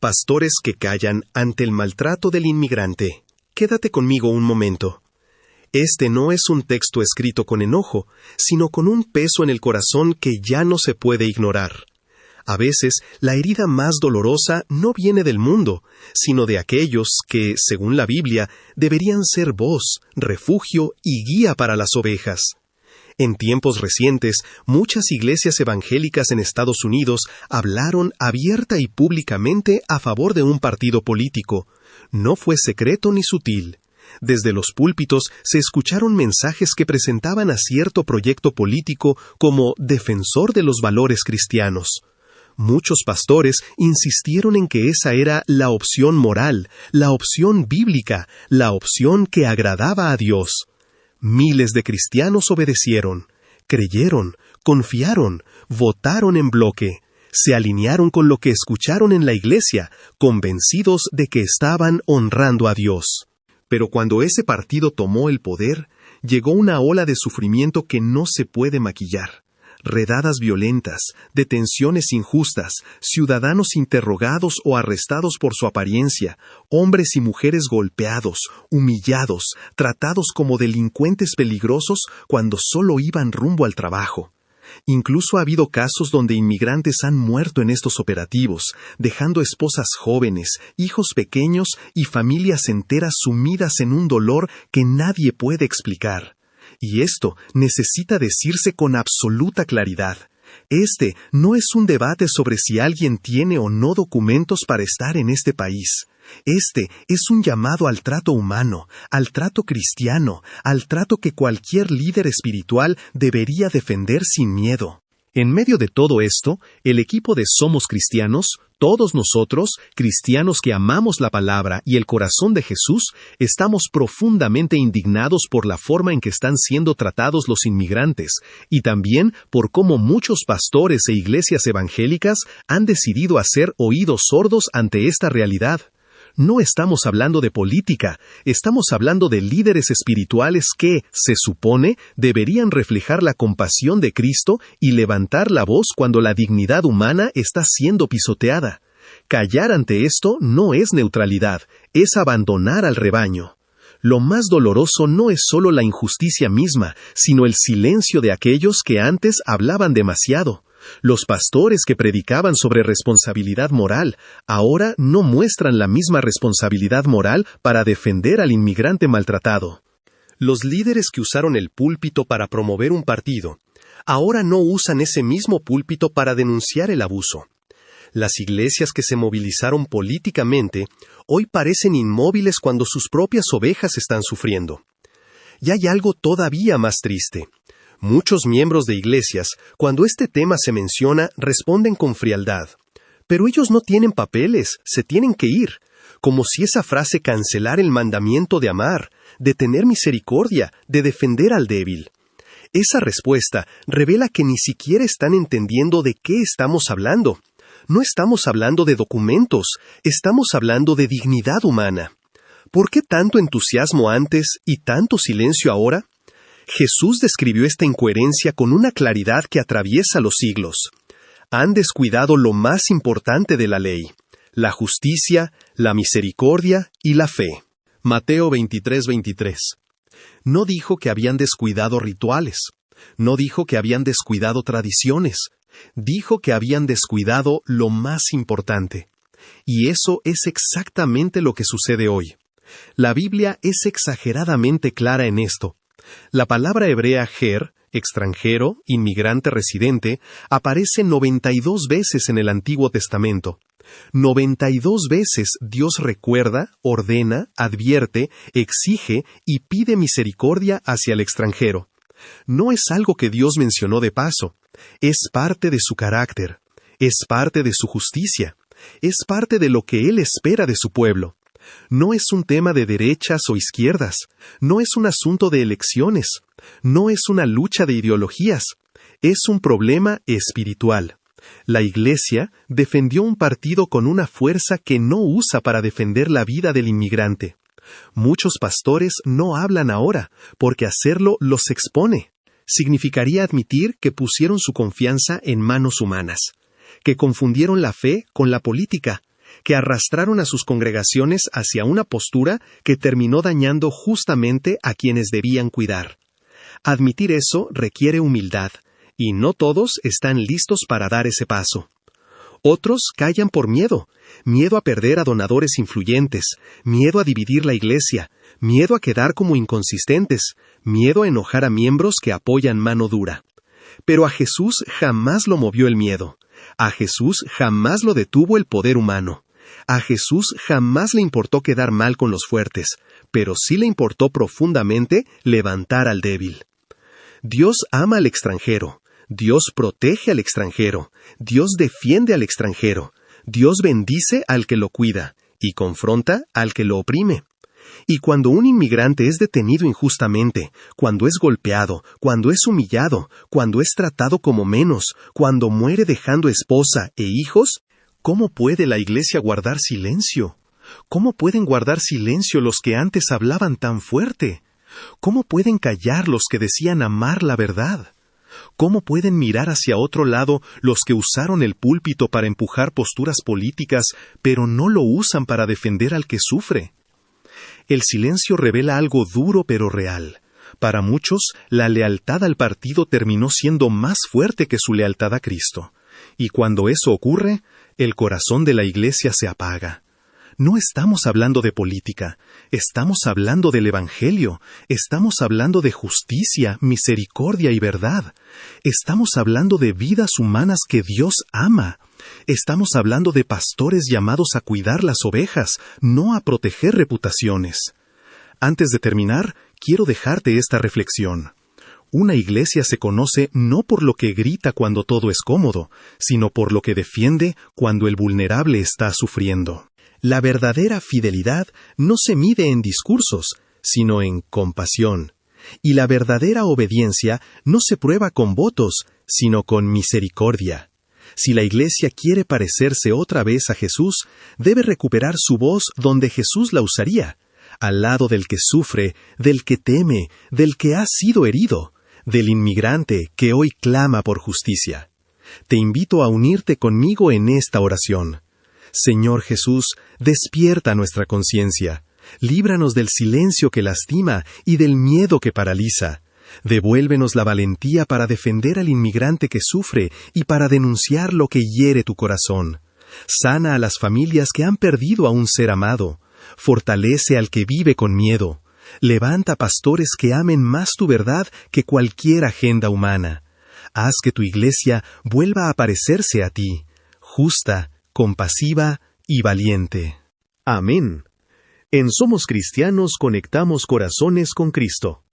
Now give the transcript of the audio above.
Pastores que callan ante el maltrato del inmigrante. Quédate conmigo un momento. Este no es un texto escrito con enojo, sino con un peso en el corazón que ya no se puede ignorar. A veces, la herida más dolorosa no viene del mundo, sino de aquellos que, según la Biblia, deberían ser voz, refugio y guía para las ovejas. En tiempos recientes, muchas iglesias evangélicas en Estados Unidos hablaron abierta y públicamente a favor de un partido político. No fue secreto ni sutil. Desde los púlpitos se escucharon mensajes que presentaban a cierto proyecto político como defensor de los valores cristianos. Muchos pastores insistieron en que esa era la opción moral, la opción bíblica, la opción que agradaba a Dios. Miles de cristianos obedecieron, creyeron, confiaron, votaron en bloque, se alinearon con lo que escucharon en la iglesia, convencidos de que estaban honrando a Dios. Pero cuando ese partido tomó el poder, llegó una ola de sufrimiento que no se puede maquillar. Redadas violentas, detenciones injustas, ciudadanos interrogados o arrestados por su apariencia, hombres y mujeres golpeados, humillados, tratados como delincuentes peligrosos cuando solo iban rumbo al trabajo. Incluso ha habido casos donde inmigrantes han muerto en estos operativos, dejando esposas jóvenes, hijos pequeños y familias enteras sumidas en un dolor que nadie puede explicar. Y esto necesita decirse con absoluta claridad. Este no es un debate sobre si alguien tiene o no documentos para estar en este país. Este es un llamado al trato humano, al trato cristiano, al trato que cualquier líder espiritual debería defender sin miedo. En medio de todo esto, el equipo de Somos Cristianos, todos nosotros, cristianos que amamos la palabra y el corazón de Jesús, estamos profundamente indignados por la forma en que están siendo tratados los inmigrantes, y también por cómo muchos pastores e iglesias evangélicas han decidido hacer oídos sordos ante esta realidad. No estamos hablando de política, estamos hablando de líderes espirituales que, se supone, deberían reflejar la compasión de Cristo y levantar la voz cuando la dignidad humana está siendo pisoteada. Callar ante esto no es neutralidad, es abandonar al rebaño. Lo más doloroso no es solo la injusticia misma, sino el silencio de aquellos que antes hablaban demasiado. Los pastores que predicaban sobre responsabilidad moral, ahora no muestran la misma responsabilidad moral para defender al inmigrante maltratado. Los líderes que usaron el púlpito para promover un partido, ahora no usan ese mismo púlpito para denunciar el abuso. Las iglesias que se movilizaron políticamente, hoy parecen inmóviles cuando sus propias ovejas están sufriendo. Y hay algo todavía más triste. Muchos miembros de iglesias, cuando este tema se menciona, responden con frialdad. Pero ellos no tienen papeles, se tienen que ir, como si esa frase cancelara el mandamiento de amar, de tener misericordia, de defender al débil. Esa respuesta revela que ni siquiera están entendiendo de qué estamos hablando. No estamos hablando de documentos, estamos hablando de dignidad humana. ¿Por qué tanto entusiasmo antes y tanto silencio ahora? Jesús describió esta incoherencia con una claridad que atraviesa los siglos. Han descuidado lo más importante de la ley, la justicia, la misericordia y la fe. Mateo 23:23. No dijo que habían descuidado rituales, no dijo que habían descuidado tradiciones, dijo que habían descuidado lo más importante. Y eso es exactamente lo que sucede hoy. La Biblia es exageradamente clara en esto. La palabra hebrea ger, extranjero, inmigrante residente, aparece 92 veces en el Antiguo Testamento. 92 veces Dios recuerda, ordena, advierte, exige y pide misericordia hacia el extranjero. No es algo que Dios mencionó de paso. Es parte de su carácter. Es parte de su justicia. Es parte de lo que Él espera de su pueblo. No es un tema de derechas o izquierdas, no es un asunto de elecciones, no es una lucha de ideologías, es un problema espiritual. La Iglesia defendió un partido con una fuerza que no usa para defender la vida del inmigrante. Muchos pastores no hablan ahora, porque hacerlo los expone. Significaría admitir que pusieron su confianza en manos humanas, que confundieron la fe con la política, que arrastraron a sus congregaciones hacia una postura que terminó dañando justamente a quienes debían cuidar. Admitir eso requiere humildad, y no todos están listos para dar ese paso. Otros callan por miedo a perder a donadores influyentes, miedo a dividir la iglesia, miedo a quedar como inconsistentes, miedo a enojar a miembros que apoyan mano dura. Pero a Jesús jamás lo movió el miedo. A Jesús jamás lo detuvo el poder humano. A Jesús jamás le importó quedar mal con los fuertes, pero sí le importó profundamente levantar al débil. Dios ama al extranjero. Dios protege al extranjero, Dios defiende al extranjero, Dios bendice al que lo cuida y confronta al que lo oprime. Y cuando un inmigrante es detenido injustamente, cuando es golpeado, cuando es humillado, cuando es tratado como menos, cuando muere dejando esposa e hijos, ¿cómo puede la iglesia guardar silencio? ¿Cómo pueden guardar silencio los que antes hablaban tan fuerte? ¿Cómo pueden callar los que decían amar la verdad? ¿Cómo pueden mirar hacia otro lado los que usaron el púlpito para empujar posturas políticas, pero no lo usan para defender al que sufre? El silencio revela algo duro pero real. Para muchos, la lealtad al partido terminó siendo más fuerte que su lealtad a Cristo. Y cuando eso ocurre, el corazón de la iglesia se apaga. No estamos hablando de política, estamos hablando del Evangelio, estamos hablando de justicia, misericordia y verdad. Estamos hablando de vidas humanas que Dios ama. Estamos hablando de pastores llamados a cuidar las ovejas, no a proteger reputaciones. Antes de terminar, quiero dejarte esta reflexión. Una iglesia se conoce no por lo que grita cuando todo es cómodo, sino por lo que defiende cuando el vulnerable está sufriendo. La verdadera fidelidad no se mide en discursos, sino en compasión. Y la verdadera obediencia no se prueba con votos, sino con misericordia. Si la iglesia quiere parecerse otra vez a Jesús, debe recuperar su voz donde Jesús la usaría, al lado del que sufre, del que teme, del que ha sido herido, del inmigrante que hoy clama por justicia. Te invito a unirte conmigo en esta oración. Señor Jesús, despierta nuestra conciencia. Líbranos del silencio que lastima y del miedo que paraliza. Devuélvenos la valentía para defender al inmigrante que sufre y para denunciar lo que hiere tu corazón. Sana a las familias que han perdido a un ser amado. Fortalece al que vive con miedo. Levanta pastores que amen más tu verdad que cualquier agenda humana. Haz que tu iglesia vuelva a parecerse a ti, justa, compasiva y valiente. Amén. En Somos Cristianos conectamos corazones con Cristo.